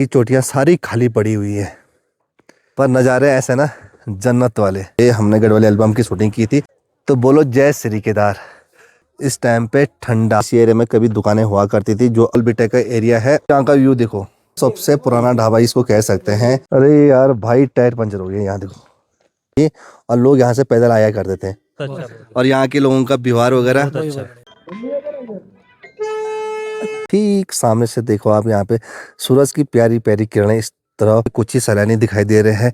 ये चोटियाँ सारी खाली पड़ी हुई है, पर नज़ारे ऐसे ना जन्नत वाले। ये हमने गढ़वाली एल्बम की शूटिंग की थी, तो बोलो जय श्री केदार। इस टाइम पे ठंडा, इस एरिया में कभी दुकानें हुआ करती थी, जो अलबिटे का एरिया है। यहाँ का व्यू देखो, सबसे पुराना ढाबा इसको कह सकते हैं। अरे यार भाई, टायर पंचर हो गया यहाँ देखो। ये और लोग यहाँ से पैदल आया करते थे। और यहाँ के लोगों का व्यवहार वगैरह ठीक सामने से देखो आप, यहाँ पे सूरज की प्यारी प्यारी किरणें इस तरह कुछ ही सैलानी दिखाई दे रहे हैं।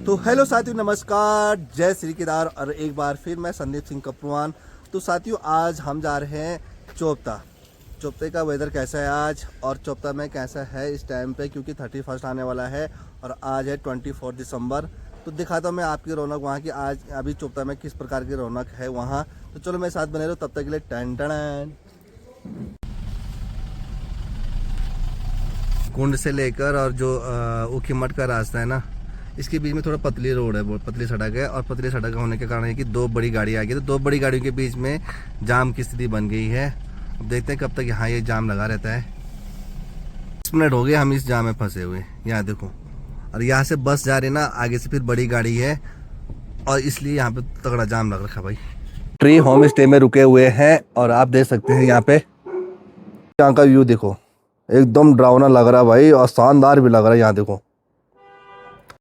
तो हेलो साथियों, नमस्कार, जय श्री केदार। और एक बार फिर मैं संदीप सिंह कपड़वान। तो साथियों, आज हम जा रहे हैं चोपता। चोपते का वेदर कैसा है आज, और चोपता में कैसा है इस टाइम पे, क्योंकि 31 आने वाला है और आज है 24 दिसंबर। तो दिखाता हूँ मैं आपकी रौनक वहाँ की, आज अभी चोपता में किस प्रकार की रौनक है वहाँ। तो चलो मेरे साथ बने रहो, तब तक के लिए टन टन। कुंड से लेकर और जो ऊखीमठ का रास्ता है ना, इसके बीच में थोड़ा पतली रोड है, बहुत पतली सड़क है। और पतली सड़क होने के कारण है कि दो बड़ी गाड़ी आ गई, तो दो बड़ी गाड़ियों के बीच में जाम की स्थिति बन गई है। अब देखते हैं कब तक यहाँ ये जाम लगा रहता है। 10 मिनट हो गए हम इस जाम में फंसे हुए, यहाँ देखो। और यहाँ से बस जा रही है ना, आगे से फिर बड़ी गाड़ी है, और इसलिए यहाँ पे तगड़ा जाम लग रखा भाई। ट्री होम स्टे में रुके हुए हैं, और आप देख सकते हैं यहाँ पे, यहाँ का व्यू देखो, एकदम डरावना लग रहा है भाई, और शानदार भी लग रहा है। यहाँ देखो,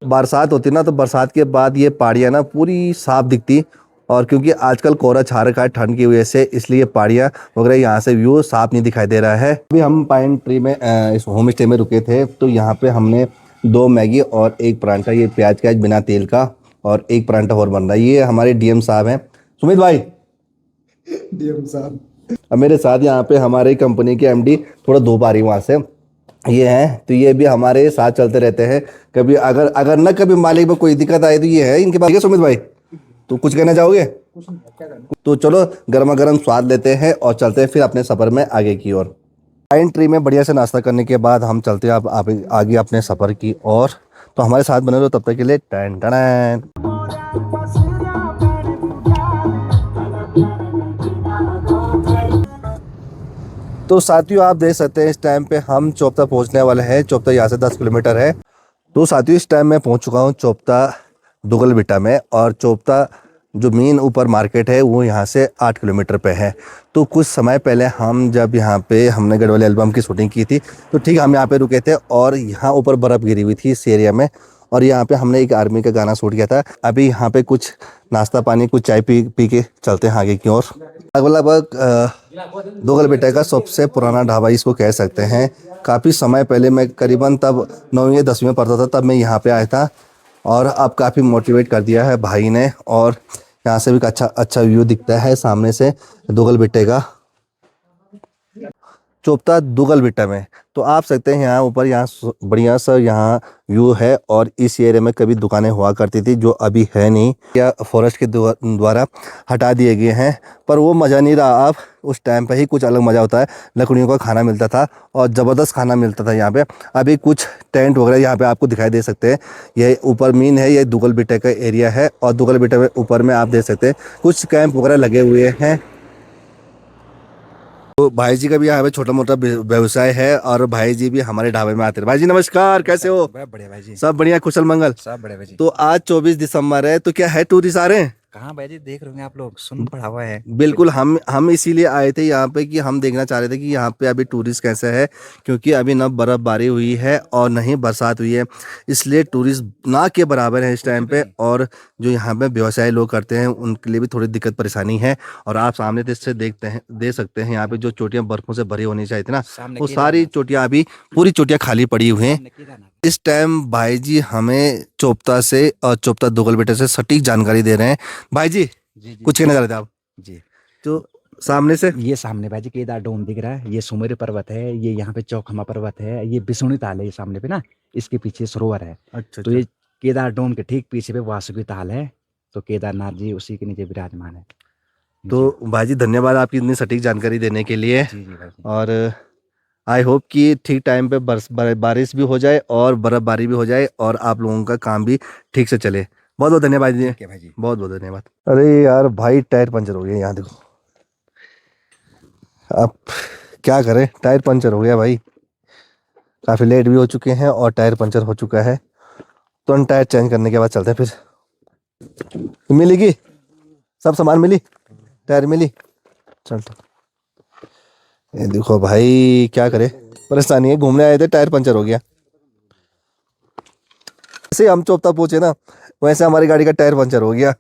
बरसात होती ना, तो बरसात के बाद ये पहाड़ियाँ ना पूरी साफ दिखती। और क्योंकि आजकल कोहरा छा रखा है ठंड की वजह से, इसलिए पहाड़ियाँ वगैरह यहाँ से व्यू साफ नहीं दिखाई दे रहा है। अभी हम पाइन ट्री में इस होम स्टे में रुके थे, तो यहाँ पे हमने 2 मैगी और 1 परांठा, ये प्याज का बिना तेल का, और 1 परांठा और बन रहा है। ये हमारे डीएम साहब हैं, सुमित भाई, डीएम साहब। अब मेरे साथ यहाँ पे हमारे कंपनी के एमडी, थोड़ा धूप आ रही वहाँ से, ये हैं, तो ये भी हमारे साथ चलते रहते हैं। कभी अगर अगर न कभी मालिक में कोई दिक्कत आए तो ये है इनके पास। सुमित भाई, तो कुछ कहना चाहोगे? तो चलो गर्मा गर्म स्वाद लेते हैं और चलते हैं फिर अपने सफर में आगे की ओर। पाइन ट्री में बढ़िया से नाश्ता करने के बाद हम चलते हैं आप आगे अपने सफर की ओर। तो हमारे साथ बने रहो, तब तक के लिए टन टन। तो साथियों, आप देख सकते हैं इस टाइम पे हम चोपता पहुंचने वाले हैं। चोपता यहाँ से 10 किलोमीटर है। तो साथियों, इस टाइम मैं पहुंच चुका हूं चोपता दुगलबिटा में, और चोपता जो मेन ऊपर मार्केट है वो यहाँ से 8 किलोमीटर पे है। तो कुछ समय पहले हम जब यहाँ पे हमने गढ़वाली एल्बम की शूटिंग की थी, तो ठीक हम यहाँ पे रुके थे, और यहाँ ऊपर बर्फ़ गिरी हुई थी इस एरिया में। और यहाँ पे हमने एक आर्मी का गाना शूट किया था। अभी यहाँ पे कुछ नाश्ता पानी, कुछ चाय पी के चलते हैं आगे की ओर। लगभग दुगलबिटा का सबसे पुराना ढाबा इसको कह सकते हैं। काफ़ी समय पहले, मैं करीबन तब 9वीं या 10वीं में पढ़ता था, तब मैं यहाँ पे आया था। और अब काफ़ी मोटिवेट कर दिया है भाई ने, और यहाँ से भी अच्छा व्यू दिखता है सामने से दुगलबिटे का, चोपता दुगलबिटा में। तो आप सकते हैं यहाँ ऊपर, यहाँ बढ़िया सा यहाँ व्यू है। और इस एरिया में कभी दुकानें हुआ करती थी, जो अभी है नहीं, या फॉरेस्ट के द्वारा हटा दिए गए हैं। पर वो मज़ा नहीं रहा अब, उस टाइम पे ही कुछ अलग मज़ा होता है। लकड़ियों का खाना मिलता था, और ज़बरदस्त खाना मिलता था यहाँ पे। अभी कुछ टेंट वगैरह यहाँ पे आपको दिखाई दे सकते हैं। ये ऊपर मीन है, ये दुगलबिटे का एरिया है, और दुगलबिटे में ऊपर में आप देख सकते हैं कुछ कैंप वगैरह लगे हुए हैं। तो भाई जी का भी यहाँ पे छोटा मोटा व्यवसाय है, और भाई जी भी हमारे ढाबे में आते हैं। भाई जी नमस्कार, कैसे हो? बढ़िया भाई जी, सब बढ़िया, कुशल मंगल? सब बढ़िया भाई जी। तो आज 24 दिसंबर है, तो क्या है, टूरिस्ट आ रहे हैं? कहाँ भाई जी, देख रहे होंगे आप लोग, सुन पड़ा हुआ है। बिल्कुल, हम इसीलिए आए थे यहाँ पे कि हम देखना चाह रहे थे कि यहाँ पे अभी टूरिस्ट कैसा है, क्योंकि अभी न बर्फबारी हुई है और न ही बरसात हुई है, इसलिए टूरिस्ट ना के बराबर है इस टाइम पे। और जो यहाँ पे व्यवसाय लोग करते हैं उनके लिए भी थोड़ी दिक्कत परेशानी है। और आप सामने से देख सकते हैं यहाँ पे जो चोटियाँ बर्फों से भरी होनी चाहिए थी ना, वो सारी चोटियाँ अभी पूरी चोटियाँ खाली पड़ी हुई हैं। इस टाइम भाई जी हमें चोपता से और चोपता दुगलबिटे से सटीक जानकारी दे रहे हैं। भाई जी, जी कुछ कहना चाह रहे थे आप? जी, तो सामने से ये सामने भाई जी केदार डोम दिख रहा है, ये सुमेरु पर्वत है, ये यहाँ पे चौखमा पर्वत है, ये बिसुनी ताल है, ये सामने पे ना, इसके पीछे सरोवर है। अच्छा तो ये केदार डोम के ठीक पीछे पे वासुकी ताल है, तो केदारनाथ जी उसी के नीचे विराजमान है। तो भाई जी, धन्यवाद आपकी इतनी सटीक जानकारी देने के लिए। जी जी भाई जी। और आई होप कि ठीक टाइम पे बारिश भी हो जाए और बर्फबारी भी हो जाए, और आप लोगों का काम भी ठीक से चले। बहुत बहुत धन्यवाद जी, भाई जी, बहुत बहुत धन्यवाद। अरे यार भाई, टायर पंचर हो गया यहाँ देखो। अब क्या करें, टायर पंचर हो गया भाई। काफ़ी लेट भी हो चुके हैं और टायर पंचर हो चुका है। तो टायर चेंज करने के बाद चलते हैं फिर। मिलेगी सब सामान मिली, टायर मिली, चल। ये देखो भाई क्या करे, परेशानी है। घूमने आए थे, टायर पंचर हो गया। जैसे हम चोपता पहुंचे ना, वैसे हमारी गाड़ी का टायर पंचर हो गया।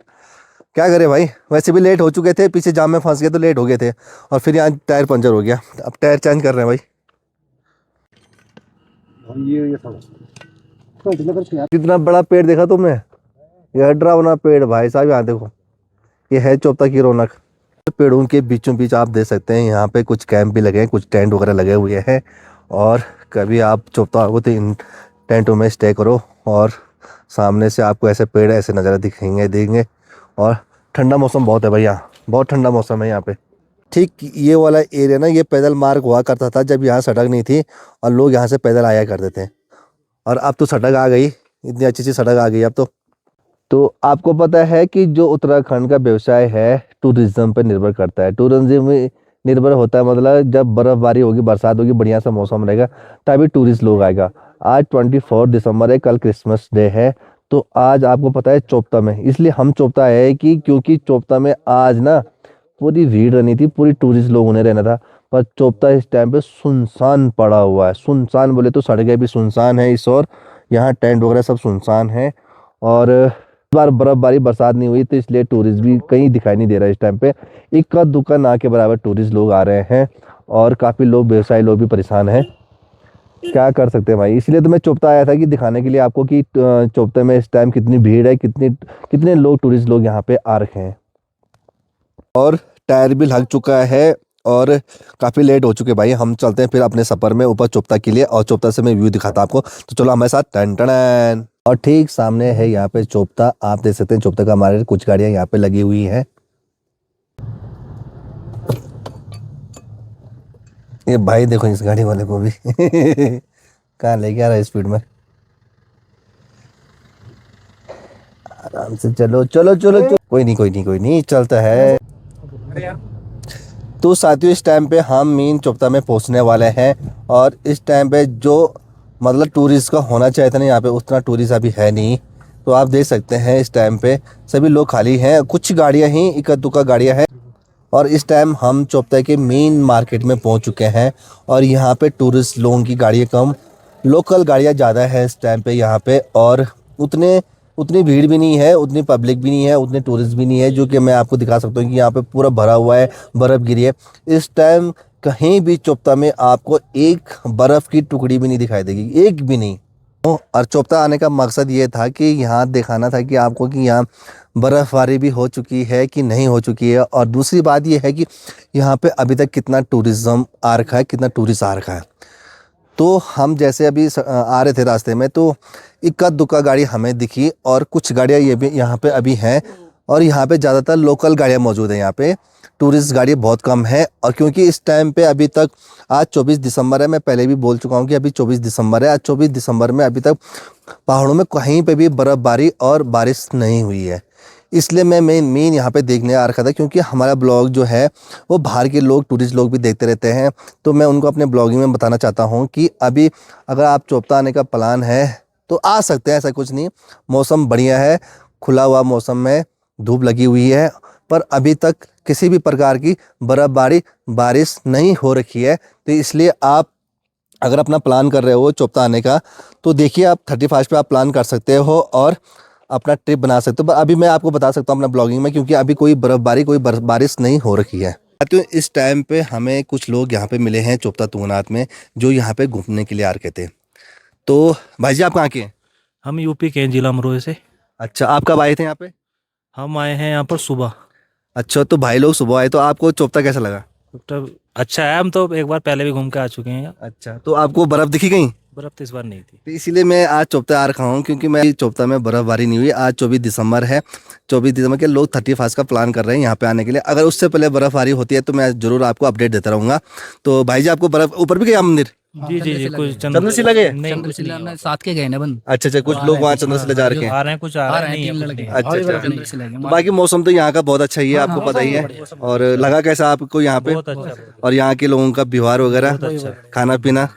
क्या करे भाई, वैसे भी लेट हो चुके थे, पीछे जाम में फंस गए तो लेट हो गए थे, और फिर यहाँ टायर पंचर हो गया। अब टायर चेंज कर रहे हैं भाई। कितना बड़ा पेड़ देखा तुमने, यह डरावना पेड़ भाई साहब। यहाँ देखो, ये है चोपता की रौनक। पेड़ों के बीचों बीच आप देख सकते हैं यहाँ पे कुछ कैंप भी लगे हैं, कुछ टेंट वगैरह लगे हुए हैं। और कभी आप चोपता हो तो इन टेंटों में स्टे करो, और सामने से आपको ऐसे पेड़ ऐसे नज़ारे दिखेंगे। और ठंडा मौसम बहुत है भाई, यहाँ बहुत ठंडा मौसम है यहाँ पे। ठीक ये वाला एरिया ना, ये पैदल मार्ग हुआ करता था जब यहाँ सड़क नहीं थी, और लोग यहाँ से पैदल आया करते थे। और अब तो सड़क आ गई, इतनी अच्छी सड़क आ गई अब तो आपको पता है कि जो उत्तराखंड का व्यवसाय है टूरिज्म पर निर्भर करता है। टूरिज्म निर्भर होता है, मतलब जब बर्फबारी होगी, बरसात होगी, बढ़िया सा मौसम रहेगा, तभी टूरिस्ट लोग आएगा। आज 24 दिसंबर है, कल क्रिसमस डे है। तो आज आपको पता है चोपता में, इसलिए हम चोपता है कि क्योंकि चोपता में आज ना पूरी भीड़ रहनी थी, पूरी टूरिस्ट लोगों ने रहना था। पर चोपता इस टाइम पे सुनसान पड़ा हुआ है। सुनसान बोले तो सड़कें भी सुनसान है इस ओर, यहाँ टेंट वगैरह सब सुनसान है। और इस बार बर्फबारी बरसात नहीं हुई, तो इसलिए टूरिस्ट भी कहीं दिखाई नहीं दे रहा है इस टाइम पे। इक्का दुक्का ना के बराबर टूरिस्ट लोग आ रहे हैं, और काफ़ी लोग, व्यवसायी लोग भी परेशान हैं। क्या कर सकते हैं भाई, इसलिए तो मैं चोपता आया था कि दिखाने के लिए आपको कि चोपते में इस टाइम कितनी भीड़ है, कितने लोग, टूरिस्ट लोग यहाँ पे आ रखे हैं। और टायर भी लग चुका है और काफ़ी लेट हो चुके भाई। हम चलते हैं फिर अपने सफ़र में ऊपर चोपता के लिए, और चोपता से मैं व्यू दिखाता आपको। तो चलो हमारे साथ। टन टन। और ठीक सामने है यहाँ पे चोपता, आप देख सकते हैं चोपता का हमारे कुछ गाड़ियाँ यहाँ पे लगी हुई हैं। ये भाई देखो इस गाड़ी वाले को भी कहाँ लेके आ रहा है स्पीड में। आराम से चलो चलो चलो चलो, कोई नहीं चलता है। तो साथियों, इस टाइम पे हम मेन चोपता में पहुंचने वाले हैं, और इस टाइम पे जो मतलब टूरिस्ट का होना चाहिए था ना, यहाँ पे उतना टूरिस्ट अभी है नहीं। तो आप देख सकते हैं इस टाइम पे सभी लोग खाली हैं, कुछ गाड़ियाँ ही, इक्का दुक्का गाड़ियाँ हैं। और इस टाइम हम चोपता के मेन मार्केट में पहुंच चुके हैं, और यहाँ पे टूरिस्ट लोगों की गाड़ियाँ कम, लोकल गाड़ियाँ ज़्यादा है इस टाइम पे यहाँ पे। और उतनी भीड़ भी नहीं है, उतनी पब्लिक भी नहीं है, उतने टूरिस्ट भी नहीं है, जो कि मैं आपको दिखा सकता हूँ कि यहाँ पे पूरा भरा हुआ है, बर्फ़ गिरी है। इस टाइम कहीं भी चोपता में आपको एक बर्फ़ की टुकड़ी भी नहीं दिखाई देगी, एक भी नहीं। और चोपता आने का मकसद ये था कि यहाँ दिखाना था कि आपको कि यहाँ बर्फ़बारी भी हो चुकी है कि नहीं हो चुकी है। और दूसरी बात ये है कि यहाँ पे अभी तक कितना टूरिज़्म आ रखा है, कितना टूरिस्ट आ रखा है। तो हम जैसे अभी आ रहे थे रास्ते में, तो इक्का दुक्का गाड़ी हमें दिखी, और कुछ गाड़ियाँ ये भी यहाँ पे अभी हैं। और यहाँ पे ज़्यादातर लोकल गाड़ियाँ मौजूद हैं, यहाँ पे टूरिस्ट गाड़ी बहुत कम है। और क्योंकि इस टाइम पे अभी तक, आज 24 दिसंबर है, मैं पहले भी बोल चुका हूँ कि अभी 24 दिसंबर है। आज 24 दिसंबर में अभी तक पहाड़ों में कहीं पे भी बर्फ़बारी और बारिश नहीं हुई है। इसलिए मैं मेन यहाँ पे देखने आ रखा था, क्योंकि हमारा ब्लॉग जो है वो बाहर के लोग, टूरिस्ट लोग भी देखते रहते हैं। तो मैं उनको अपने ब्लॉगिंग में बताना चाहता हूँ कि अभी अगर आप चोपता आने का प्लान है तो आ सकते हैं, ऐसा कुछ नहीं। मौसम बढ़िया है, खुला हुआ मौसम में, धूप लगी हुई है, पर अभी तक किसी भी प्रकार की बर्फ़बारी, बारिश नहीं हो रखी है। तो इसलिए आप अगर अपना प्लान कर रहे हो चोपता आने का, तो देखिए आप 31 पे आप प्लान कर सकते हो और अपना ट्रिप बना सकते हो। अभी मैं आपको बता सकता हूँ अपना ब्लॉगिंग में, क्योंकि अभी कोई बर्फ़बारी, कोई बारिश नहीं हो रखी है। तो इस टाइम पे हमें कुछ लोग यहाँ पे मिले हैं चोपता तुंगनाथ में, जो यहाँ पे घूमने के लिए आ रखे थे। तो भाई जी आप कहाँ के हैं? हम यूपी के हैं, जिला अमरोहा से। अच्छा, आप कब आए थे यहाँ पे? हम आए हैं यहाँ पर सुबह। अच्छा, तो भाई लोग सुबह आए, तो आपको चोपता कैसा लगा? तो अच्छा है, हम तो एक बार पहले भी घूम के आ चुके हैं यहाँ। अच्छा, तो आपको बर्फ़ दिखी कहीं? बर्फ तो इस बार नहीं थी। तो इसीलिए मैं आज चोपता आ रखा हूँ, क्योंकि मैं चोपता में बर्फ़बारी नहीं हुई। आज 24 दिसंबर है, 24 दिसंबर के लोग 31 का प्लान कर रहे हैं यहाँ पे आने के लिए। अगर उससे पहले बर्फ़बारी होती है तो मैं ज़रूर आपको अपडेट देता रहूँगा। तो भाई जी आपको बर्फ़ ऊपर भी गया मंदिर? जी जी जी, कुछ चंद्रशिला गए? नहीं, साथ के गए ना बन अच्छा अच्छा, कुछ लोग वहाँ चंद्रशिला जा रखे हैं। आ रहे हैं, कुछ आ रहे नहीं है, कुछ नहीं। अच्छा अच्छा, तो बाकी मौसम तो यहाँ का बहुत अच्छा ही है, आपको पता ही है। और लगा कैसा आपको यहाँ पे? बहुत अच्छा। और यहाँ के लोगों का व्यवहार वगैरह, खाना पीना?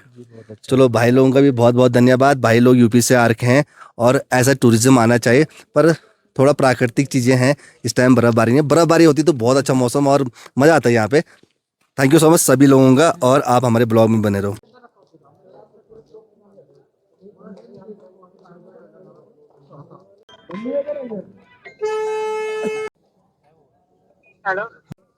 चलो भाई लोगों का भी बहुत बहुत धन्यवाद। भाई लोग यूपी से आ रखे हैं और ऐसा टूरिज्म आना चाहिए, पर थोड़ा प्राकृतिक चीज़ें हैं। इस टाइम बर्फ़बारी नहीं है, बर्फ़बारी होती तो बहुत अच्छा मौसम और मज़ा आता है यहाँ पे। थैंक यू सो मच सभी लोगों का, और आप हमारे ब्लॉग में बने रहो।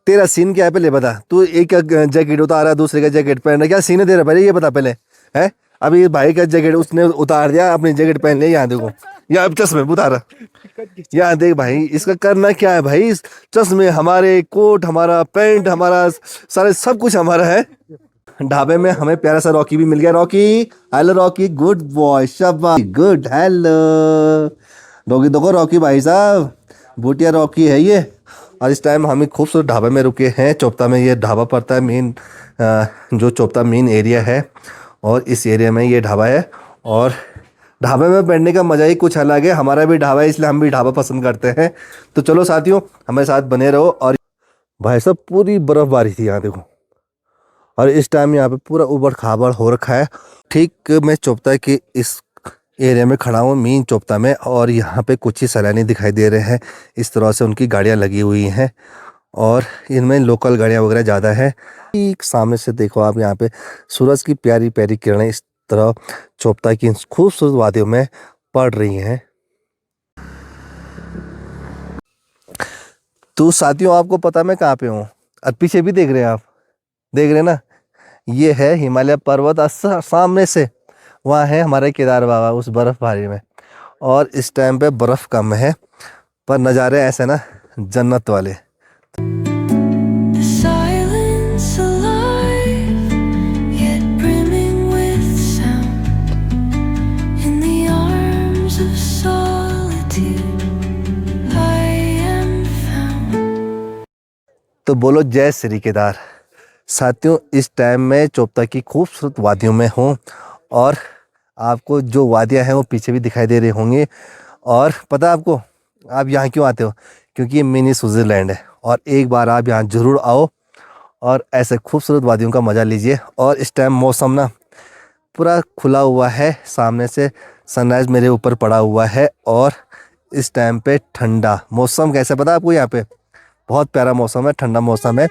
तेरा सीन क्या है पहले बता। तू एक जैकेट उतार रहा है, दूसरे का जैकेट पहन रहा है, क्या सीन है तेरा पहले ये बता पहले। है अभी भाई का जैकेट उसने उतार दिया, अपनी जैकेट पहन लिया। यहाँ देखो, यहाँ चश्मे उतारा, यहाँ देख भाई इसका करना क्या है भाई। चश्मे हमारे, कोट हमारा, पैंट हमारा, सारे सब कुछ हमारा है। ढाबे में हमें प्यारा सा रॉकी भी मिल गया। Rocky, hello Rocky, good boy, शाबाश, गुड, हेलो रॉकी। देखो रॉकी भाई साहब, भूटिया रॉकी है ये। और इस टाइम हम एक खूबसूरत ढाबे में रुके हैं। चोपता में ये ढाबा पड़ता है, मेन जो चोपता मेन एरिया है, और इस एरिया में ये ढाबा है। और ढाबे में बैठने का मज़ा ही कुछ अलग है। हमारा भी ढाबा है, इसलिए हम भी ढाबा पसंद करते हैं। तो चलो साथियों, हमारे साथ बने रहो। और भाई साहब पूरी बर्फ़बारी थी यहाँ देखो, और इस टाइम यहाँ पे पूरा उबड़ खाबड़ हो रखा है। ठीक मैं चोपता के इस एरिया में खड़ा हूँ, मेन चोपता में, और यहाँ पे कुछ ही सैलानी दिखाई दे रहे हैं। इस तरह से उनकी गाड़ियाँ लगी हुई हैं, और इनमें लोकल गाड़ियाँ वगैरह ज़्यादा है। ठीक सामने से देखो आप, यहाँ पे सूरज की प्यारी प्यारी किरणें इस तरह चोपता की खूबसूरत वादियों में पड़ रही हैं। तो साथियों आपको पता मैं कहाँ पे हूँ, और पीछे भी देख रहे हैं आप, देख रहे हैं ना, ये है हिमालय पर्वत। सामने से वहाँ है हमारे केदार बाबा उस बर्फ़बारी में। और इस टाइम पे बर्फ़ कम है, पर नज़ारे ऐसे ना जन्नत वाले। The silence alive, yet brimming with sound. In the arms of solitude, I am found. तो बोलो जय श्री केदार। साथियों इस टाइम में चोपता की खूबसूरत वादियों में हूँ, और आपको जो वादियाँ हैं वो पीछे भी दिखाई दे रही होंगी। और पता है आपको आप यहाँ क्यों आते हो, क्योंकि ये मिनी स्विट्ज़रलैंड है। और एक बार आप यहाँ ज़रूर आओ और ऐसे खूबसूरत वादियों का मज़ा लीजिए। और इस टाइम मौसम ना पूरा खुला हुआ है, सामने से सनराइज़ मेरे ऊपर पड़ा हुआ है, और इस टाइम पे ठंडा मौसम। कैसे पता है आपको, यहाँ पे बहुत प्यारा मौसम है, ठंडा मौसम है।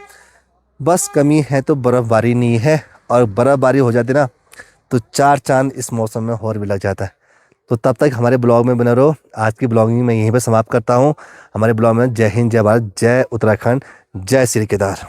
बस कमी है तो बर्फ़बारी नहीं है, और बर्फ़बारी हो जाती ना तो चार चांद इस मौसम में और भी लग जाता है। तो तब तक हमारे ब्लॉग में बने रहो। आज की ब्लॉगिंग मैं यहीं पे समाप्त करता हूँ। हमारे ब्लॉग में जय हिंद, जय भारत, जय उत्तराखंड, जय श्री केदार।